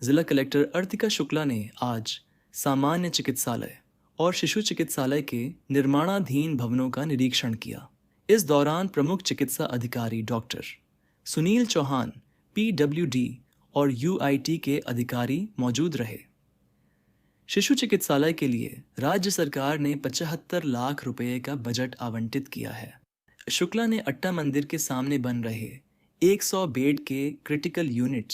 जिला कलेक्टर अर्तिका शुक्ला ने आज सामान्य चिकित्सालय और शिशु चिकित्सालय के निर्माणाधीन भवनों का निरीक्षण किया। इस दौरान प्रमुख चिकित्सा अधिकारी डॉक्टर सुनील चौहान, पीडब्ल्यूडी और यूआईटी के अधिकारी मौजूद रहे। शिशु चिकित्सालय के लिए राज्य सरकार ने 75 लाख रुपए का बजट आवंटित किया है। शुक्ला ने अट्टा मंदिर के सामने बन रहे 100 बेड के क्रिटिकल यूनिट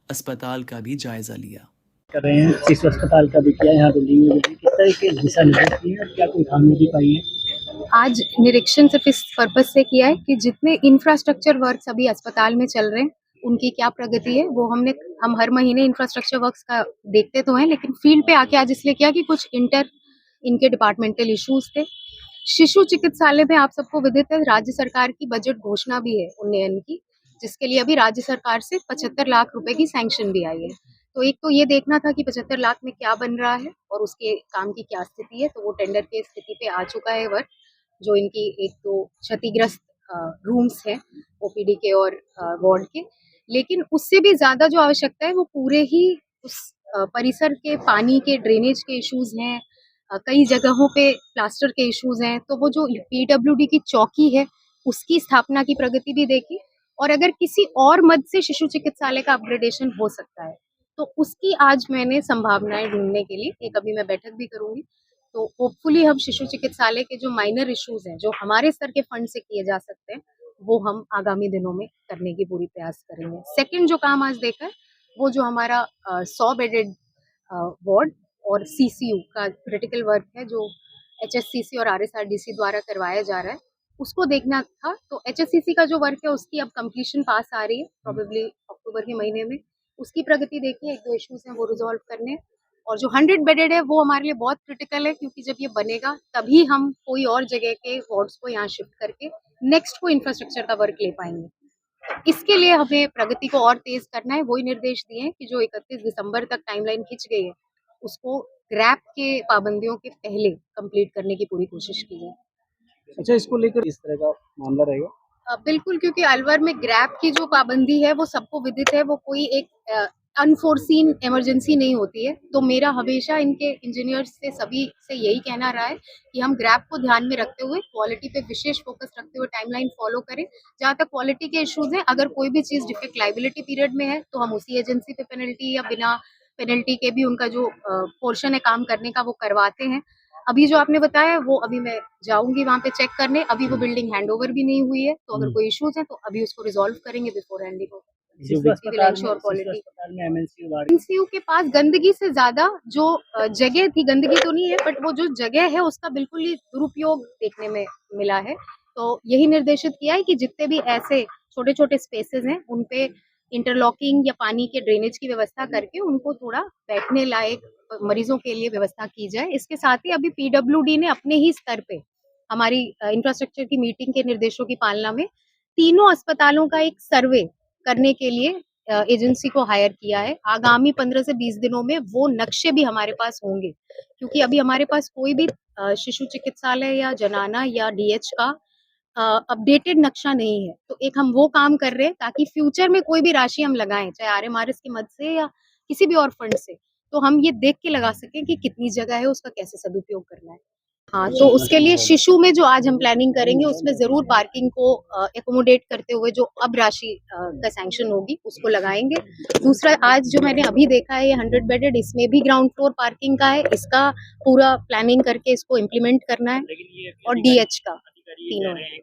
अस्पताल का भी जायजा लिया। कर रहे हैं, शिशु अस्पताल का भी किया, यहाँ बिल्डिंग में किस तरह के दिशा निर्देश दिए और क्या कोई खामियां पाई है? आज निरीक्षण सिर्फ इस पर्पज से किया है कि जितने इंफ्रास्ट्रक्चर वर्क्स अभी अस्पताल में चल रहे हैं उनकी क्या प्रगति है, वो हम हर महीने इंफ्रास्ट्रक्चर वर्क्स का देखते तो हैं, लेकिन फील्ड पे आके आज इसलिए किया कि कुछ इनके डिपार्टमेंटल इश्यूज थे। शिशु चिकित्सालय में आप सबको विदित है, राज्य सरकार की बजट घोषणा भी है उन्नयन की, जिसके लिए अभी राज्य सरकार से 75 लाख रुपए की सैंक्शन भी आई है। तो एक तो ये देखना था कि 75 लाख में क्या बन रहा है और उसके काम की क्या स्थिति है, तो वो टेंडर के स्थिति पे आ चुका है वर्क। जो इनकी एक तो क्षतिग्रस्त रूम्स हैं ओपीडी के और वार्ड के, लेकिन उससे भी ज्यादा जो आवश्यकता है वो पूरे ही उस परिसर के पानी के ड्रेनेज के इश्यूज हैं, कई जगहों पे प्लास्टर के इश्यूज हैं। तो वो जो पीडब्ल्यूडी की चौकी है उसकी स्थापना की प्रगति भी देखी, और अगर किसी और मद से शिशु चिकित्सालय का अपग्रेडेशन हो सकता है तो उसकी आज मैंने संभावनाएं ढूंढने के लिए एक अभी मैं बैठक भी करूंगी। तो होपफुली हम शिशु चिकित्सालय के जो माइनर इश्यूज हैं जो हमारे स्तर के फंड से किए जा सकते हैं वो हम आगामी दिनों में करने की पूरी प्रयास करेंगे। सेकंड जो काम आज देखा है वो जो हमारा 100 बेडेड वार्ड और सीसीयू का क्रिटिकल वर्क है जो एचएससीसी और आरएसआरडीसी द्वारा करवाया जा रहा है, उसको देखना था। तो एचएससीसी का जो वर्क है उसकी अब कंप्लीशन पास आ रही है, प्रोबेबली अक्टूबर के महीने में। उसकी प्रगति देखिए, एक दो इश्यूज हैं वो रिजॉल्व करने हैं। और जो 100 बेडेड है वो हमारे लिए बहुत क्रिटिकल है, क्योंकि जब ये बनेगा तभी हम कोई और जगह के वार्ड्स को यहाँ शिफ्ट करके नेक्स्ट को इंफ्रास्ट्रक्चर का वर्क ले पाएंगे। इसके लिए हमें प्रगति को और तेज करना है। वही निर्देश दिए हैं कि जो 31 दिसंबर तक टाइमलाइन खिंच गई है उसको ग्रैप के पाबंदियों के पहले कंप्लीट करने की पूरी कोशिश की जाए। अच्छा, इसको लेकर इस तरह का मामला रहेगा? बिल्कुल, क्योंकि अलवर में ग्रैप की जो पाबंदी है वो सबको विदित है, वो कोई एक अनफोर्सीन इमरजेंसी नहीं होती है। तो मेरा हमेशा इनके इंजीनियर्स से सभी से यही कहना रहा है कि हम ग्रैप को ध्यान में रखते हुए क्वालिटी पे विशेष फोकस रखते हुए टाइमलाइन फॉलो करें। जहाँ तक क्वालिटी के इश्यूज हैं, अगर कोई भी चीज डिफेक्ट लाइबिलिटी पीरियड में है तो हम उसी एजेंसी पे पेनल्टी या बिना पेनल्टी के भी उनका जो पोर्शन है काम करने का वो करवाते हैं। अभी जो आपने बताया वो अभी मैं जाऊंगी वहाँ पे चेक करने। अभी वो बिल्डिंग हैंडओवर भी नहीं हुई है, तो अगर कोई इश्यूज है तो अभी उसको रिजॉल्व करेंगे बिफोर हैंडिंग ओवर। एमएनसीयू के पास गंदगी से ज्यादा जो जगह थी, गंदगी तो नहीं है बट वो जो जगह है उसका बिल्कुल ही दुरुपयोग देखने में मिला है। तो यही निर्देशित किया है कि जितने भी ऐसे छोटे छोटे स्पेसेस हैं उनपे इंटरलॉकिंग या पानी के ड्रेनेज की व्यवस्था करके उनको थोड़ा बैठने लायक मरीजों के लिए व्यवस्था की जाए। इसके साथ ही अभी पीडब्ल्यूडी ने अपने ही स्तर पे हमारी इंफ्रास्ट्रक्चर की मीटिंग के निर्देशों की पालना में तीनों अस्पतालों का एक सर्वे करने के लिए एजेंसी को हायर किया है। आगामी 15 से 20 दिनों में वो नक्शे भी हमारे पास होंगे, क्योंकि अभी हमारे पास कोई भी शिशु चिकित्सालय या जनाना या डीएच का अपडेटेड नक्शा नहीं है। तो एक हम वो काम कर रहे हैं ताकि फ्यूचर में कोई भी राशि हम लगाएं, चाहे आरएमआरएस की मद से या किसी भी और फंड से, तो हम ये देख के लगा सकें कि कितनी जगह है, उसका कैसे सदुपयोग करना है। हाँ, तो उसके लिए शिशु में जो आज हम प्लानिंग करेंगे उसमें जरूर पार्किंग को एकोमोडेट करते हुए जो अब राशि का सैंक्शन होगी उसको लगाएंगे। दूसरा, आज जो मैंने अभी देखा है ये 100 बेडेड, इसमें भी ग्राउंड फ्लोर पार्किंग का है, इसका पूरा प्लानिंग करके इसको इम्प्लीमेंट करना है। और डीएच का तीनों नहीं,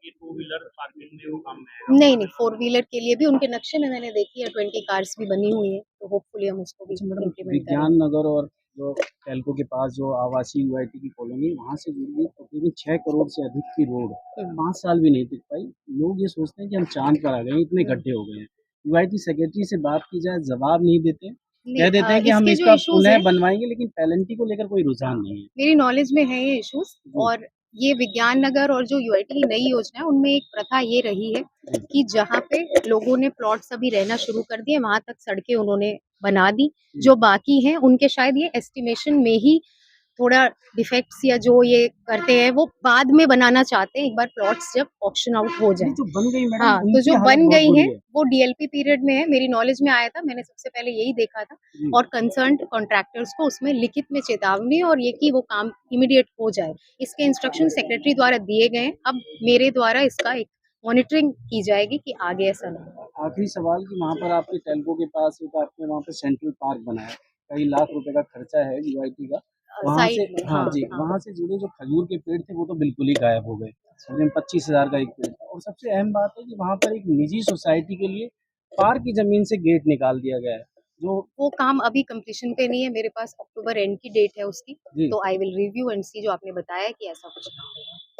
4 व्हीलर के लिए भी उनके नक्शे में मैंने देखी है 20 कार्स भी बनी हुई है, तो होपफुली हम उसको भी इम्प्लीमेंट करें। विज्ञान नगर और जो टेल्को के पास जो आवासीय यूआईटी की कॉलोनी वहाँ से जुड़ी तकरीबन 6 करोड़ से अधिक की रोड 5 साल भी नहीं टिक पाई। लोग ये सोचते हैं कि हम चांद पर आ गए, इतने गड्ढे हो गए हैं। यूआईटी सेक्रेटरी से बात की जाए, जवाब नहीं देते, कह देते हैं कि हम इसका पुनः बनवाएंगे, लेकिन पेनल्टी को लेकर कोई रुझान नहीं है। मेरी नॉलेज में है ये इश्यूज, और ये विज्ञान नगर और जो यूआईटी की नई योजना है उनमें एक प्रथा ये रही है कि जहाँ पे लोगों ने प्लॉट्स अभी रहना शुरू कर दिए वहां तक सड़कें उन्होंने बना दी। जो बाकी हैं उनके शायद ये एस्टिमेशन में ही थोड़ा डिफेक्ट्स या जो ये करते हैं वो बाद में बनाना चाहते हैं, एक बार प्लॉट्स जब ऑक्शन आउट हो जाए। नहीं जो बन गई मैडम हाँ, तो उनकी जो हालत बन बहुत गई बुरी है है। वो डीएलपी पीरियड में है, मेरी नॉलेज में आया था, मैंने सबसे पहले यही देखा था जी और कंसर्न्ड कॉन्ट्रैक्टर्स को उसमें लिखित में चेतावनी और ये कि वो काम इमीडिएट हो जाए, इसके इंस्ट्रक्शन सेक्रेटरी द्वारा दिए गए हैं। अब मेरे द्वारा इसका एक मॉनिटरिंग की जाएगी कि आगे ऐसा ना हो। आखिरी सवाल कि वहाँ पर आपके टेल्को के पास एक आपके वहाँ पे सेंट्रल पार्क बना है, कई लाख रुपए का खर्चा है यूआईटी का। वहाँ से साइड में हाँ हाँ जी, हाँ वहाँ से जुड़े जो खजूर के पेड़ थे वो तो बिल्कुल ही गायब हो गए। करीबन 25,000 का एक पेड़ था और सबसे अहम बात है कि वहाँ पर एक निजी सोसाइटी के लिए पार्क की ज़मीन से गेट निकाल दिया गया है, जो वो काम अभी कंप्लीशन पे नहीं है, मेरे पास अक्टूबर एंड की डेट है उसकी, जी। तो आई विल रिव्यू एंड सी जो आपने बताया कि ऐसा कुछ ना हो।